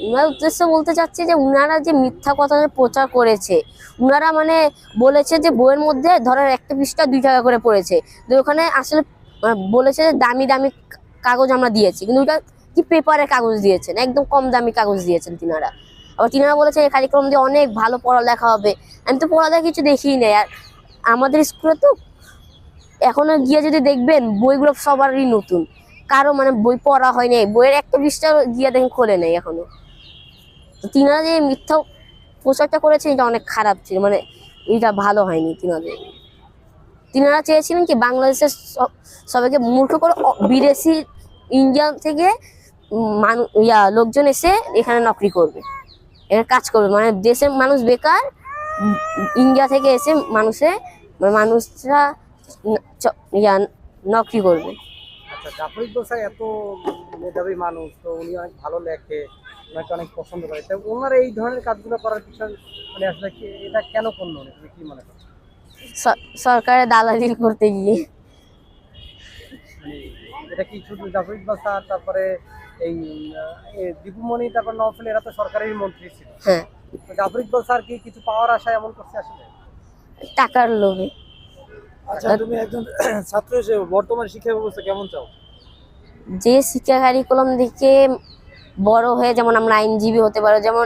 উনার উদ্দেশ্য বলতে চাচ্ছি যে উনারা যে মিথ্যা কথা প্রচার করেছে, উনারা মানে বলেছে যে বইয়ের মধ্যে ধরেন একটা পৃষ্ঠা 2 টাকা করে পড়েছে, তো ওখানে আসলে বলেছে যে দামি দামি কাগজ আমরা দিয়েছি, কিন্তু ওটা কি পেপারের কাগজ দিয়েছেন, একদম কম দামি কাগজ দিয়েছেন তিনারা। আবার তিনারা বলেছে এই কারিক্রম দিয়ে অনেক ভালো পড়ালেখা হবে। আমি তো পড়ালেখা কিছু দেখিই নেই। আর আমাদের স্কুলে তো এখনো গিয়ে যদি দেখবেন বইগুলো সবারই নতুন, কারো মানে বই পড়া হয়নি, বইয়ের একটা পৃষ্ঠা গিয়ে দেখেন খোলে নেই এখনো। তো তিনারা যে মিথ্যা প্রচারটা করেছে এটা অনেক খারাপ ছিল, মানে এটা ভালো হয়নি। তিনারা চেয়েছিলেন কি বাংলাদেশের সবাইকে মূর্খ করে বিদেশি ইন্ডিয়া থেকে লোকজন এসে এখানে নকরি করবে, এখানে কাজ করবে, মানে দেশের মানুষ বেকার, ইন্ডিয়া থেকে এসে মানুষরা নকরি করবে। আচ্ছা, জাফর ইকবাল স্যার এত মেধাবী মানুষ, তো উনি অনেক ভালো লেখে, ওনাকে অনেক পছন্দ করে, তাই ওনার এই ধরনের কাজগুলো করার পিছনে মানে আসলে এটা কেন করলো উনি, তুমি কি মনে করো? সরকারের দালালি করতে গিয়ে। মানে এটা কি শুধু জাফর ইকবাল স্যার, তারপরে এই দীপুমণি, তারপর নওফেল, এরা তো সরকারের মন্ত্রী ছিল। হ্যাঁ, জাফর ইকবাল স্যার কি কিছু পাওয়ার আশায় এমন করছে আসলে? টাকার লোভে। আচ্ছা, তুমি একজন ছাত্র হিসেবে বর্তমান শিক্ষা ব্যবস্থা কেমন চাও? যে শিক্ষা কারিকুলাম দেখে বড় হয়ে যেমন আমরা আইনজীবী হতে পারো, যেমন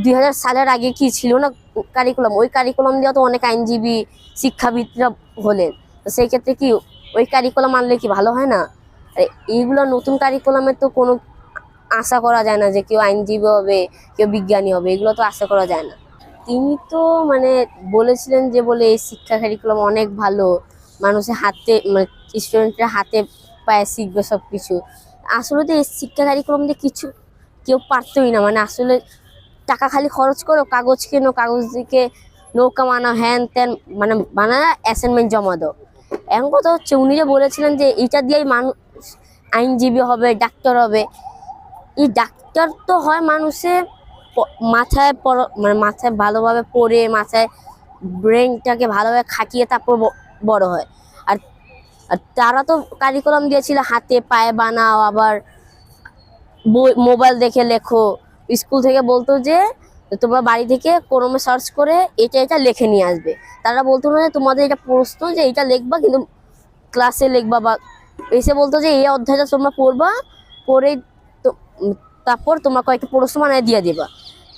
2000 সালের আগে কি ছিল না কারিকুলাম, ওই কারিকুলাম দিয়ে তো অনেক আইনজীবী শিক্ষাবিদরা হলেন। তো সেই ক্ষেত্রে কি ওই কারিকুলাম আনলে কি ভালো হয় না? এইগুলো নতুন কারিকুলামে তো কোনো আশা করা যায় না যে কেউ আইনজীবী হবে, কেউ বিজ্ঞানী হবে, এগুলো তো আশা করা যায় না। তিনি তো মানে বলেছিলেন যে বলে এই শিক্ষা কারিকুলাম অনেক ভালো, মানুষের হাতে মানে স্টুডেন্টরা হাতে পায়ে শিখবে সব কিছু। আসলে তো এই শিক্ষা কারিকুলাম দিয়ে কিছু কেউ পারতই না, মানে আসলে টাকা খালি খরচ করো, কাগজ কেনো, কাগজ দিকে নৌকা বানাও, হ্যান ত্যান মানে বানায় অ্যাসাইনমেন্ট জমা দাও। এখন কথা হচ্ছে উনি যে বলেছিলেন যে এটা দিয়েই মানুষ আইনজীবী হবে, ডাক্তার হবে। এই ডাক্তার তো হয় মানুষের মাথায় মানে মাথায় ভালোভাবে পড়ে, মাথায় ব্রেনটাকে ভালোভাবে খাটিয়ে তারপর বড় হয়। আর আর তারা তো কারিকুলাম দিয়েছিল হাতে পায়ে বানাও, আবার বই মোবাইল দেখে লেখো। স্কুল থেকে বলতো যে তোমরা বাড়ি থেকে ক্রমে সার্চ করে এটা এটা লিখে নিয়ে আসবে। তারা বলতো না যে তোমাদের এটা প্রশ্ন যে এটা লিখবা, কিন্তু ক্লাসে লিখবা, বা এসে বলতো যে এই অধ্যায়টা তোমরা পড়বা, পড়ে তারপর তোমরা কয়েকটা প্রশ্ন বানিয়ে দিয়ে দেবা।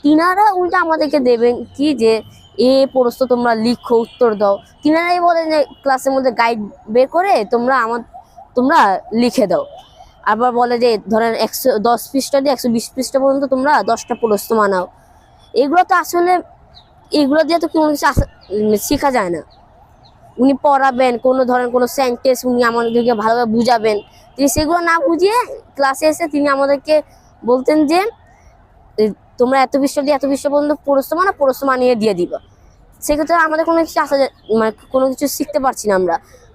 তিনারা উল্টা আমাদেরকে দেবেন কি যে এ প্রশ্ন তোমরা লিখো, উত্তর দাও। তিনারাই বলেন যে ক্লাসের মধ্যে গাইড বের করে তোমরা লিখে দাও। আবার বলে যে ধরেন 110 পৃষ্ঠা দিয়ে 120 পৃষ্ঠা পর্যন্ত তোমরা 10টা প্রশ্ন বানাও। এগুলো তো আসলে এগুলো দিয়ে তো কোনো কিছু শেখা যায় না। উনি পড়াবেন, কোনো সেন্টেন্স উনি আমাদেরকে ভালোভাবে বুঝাবেন, তিনি সেগুলো না বুঝিয়ে ক্লাসে এসে তিনি আমাদেরকে বলতেন যে তোমরা এত পৃষ্ঠা দিয়ে এত পৃষ্ঠা পর্যন্ত প্রশ্ন বানিয়ে দিয়ে দিবা। সেক্ষেত্রে আমাদের কোনো কিছু মানে কোনো কিছু শিখতে পারছি না,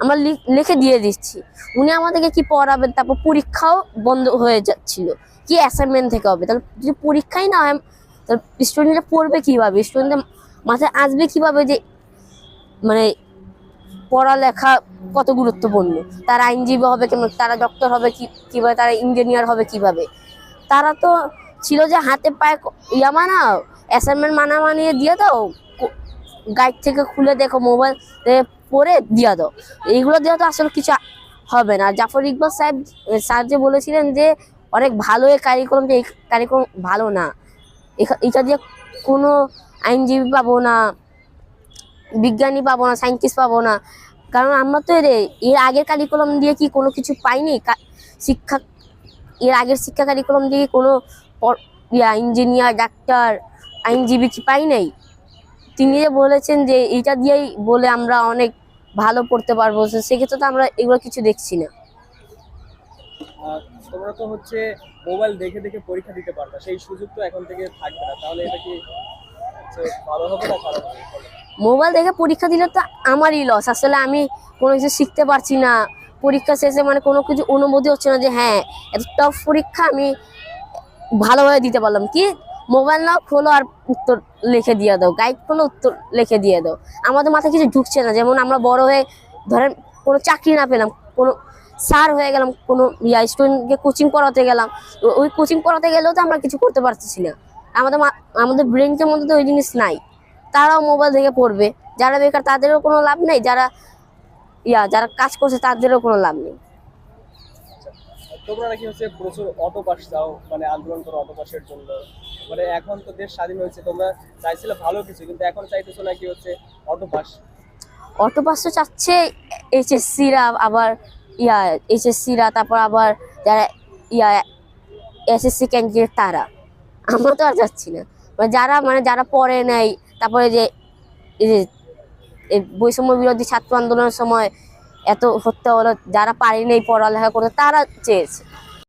আমরা লিখে দিয়ে দিচ্ছি। উনি আমাদেরকে কি পড়াবেন, তারপর পরীক্ষাও বন্ধ হয়ে যাচ্ছিল, কি অ্যাসাইনমেন্ট থেকে হবে। তাহলে যদি পরীক্ষাই না হয় তাহলে স্টুডেন্টরা পড়বে কিভাবে, স্টুডেন্টদের মাথায় আসবে কিভাবে যে মানে পড়ালেখা কত গুরুত্বপূর্ণ, তারা আইনজীবী হবে কেমন, তারা ডক্টর হবে কিভাবে, তারা ইঞ্জিনিয়ার হবে কিভাবে। তারা তো ছিল যে হাতে পায়ে বানাও, অ্যাসাইনমেন্ট বানিয়ে দিয়ে দাও, গাইড থেকে খুলে দেখো, মোবাইল পড়ে দিয়ে দাও। এইগুলো দিয়ে তো আসলে কিছু হবে না। জাফর ইকবাল স্যার যে বলেছিলেন যে অনেক ভালো এই কারিকুলাম, যে এই কারিকুলাম ভালো না, এটা দিয়ে কোনো আইনজীবী পাবো না, বিজ্ঞানী পাবো না, সায়েন্টিস্ট পাবো না। কারণ আমরা তো এর আগের কারিকুলাম দিয়ে কি কোনো কিছু পাইনি। এর আগের শিক্ষা কারিকুলাম দিয়ে কোনো ইঞ্জিনিয়ার, ডাক্তার, আইনজীবী কি পাই নাই। তিনি যে বলেছেন যে এটা দিয়েই বলে আমরা অনেক ভালো পড়তে পারবো, সেক্ষেত্রে তো আমরা এগুলো কিছু দেখছি না। তোমরা তো হচ্ছে মোবাইল দেখে দেখে পরীক্ষা দিতে পারবে, সেই সুযোগ তো এখন থেকে থাকবে না, তাহলে এটা কি ভালো হবে না খারাপ হবে? মোবাইল দেখে পরীক্ষা দিলে তো আমারই লস। আসলে আমি কোনো কিছু শিখতে পারছি না, পরীক্ষা শেষে মানে কোনো কিছু অনুমতি হচ্ছে না যে হ্যাঁ এত টফ পরীক্ষা আমি ভালোভাবে দিতে পারলাম। কি মোবাইল নাও, খোলো আর উত্তর লিখে দিয়ে দাও, গাইড খোলো উত্তর লিখে দিয়ে দাও। আমাদের মাথায় কিছু ঢুকছে না। যেমন আমরা বড় হয়ে ধরেন কোনো চাকরি না পেলাম, কোনো স্যার হয়ে গেলাম, কোনো স্টুডেন্টকে কোচিং পড়াতে গেলাম, তো ওই কোচিং পড়াতে গেলেও তো আমরা কিছু করতে পারতেছি না। আমাদের ব্রেনটার মধ্যে তো ওই জিনিস নাই। তারাও মোবাইল থেকে পড়বে, যারা বেকার তাদেরও কোনো লাভ নেই, যারা কাজ করছে তাদেরও কোনো লাভ নেই। তোমরা নাকি হচ্ছে প্রচুর অটো পাস চাও, মানে আন্দোলন করো অটো পাসের জন্য। মানে এখন তো দেশ স্বাধীন হয়েছে, তোমরা চাইছিলে ভালো কিছু, কিন্তু এখন চাইতেছো নাকি হচ্ছে অটো পাস। অটো পাস তো চাচ্ছে এইচএসসিরা, আবার এইচএসসিরা, তারপর আবার যারা ইয়া এসএসসি ক্যান্ডিডেট তারা। আমরা তো আর যাচ্ছি না। যারা পড়ে নাই, তারপরে যে এই যে এই বৈষম্য বিরোধী ছাত্র আন্দোলনের সময় এত হত্যা হলো, যারা পারেনি পড়ালেখা করতে তারা চেয়েছে।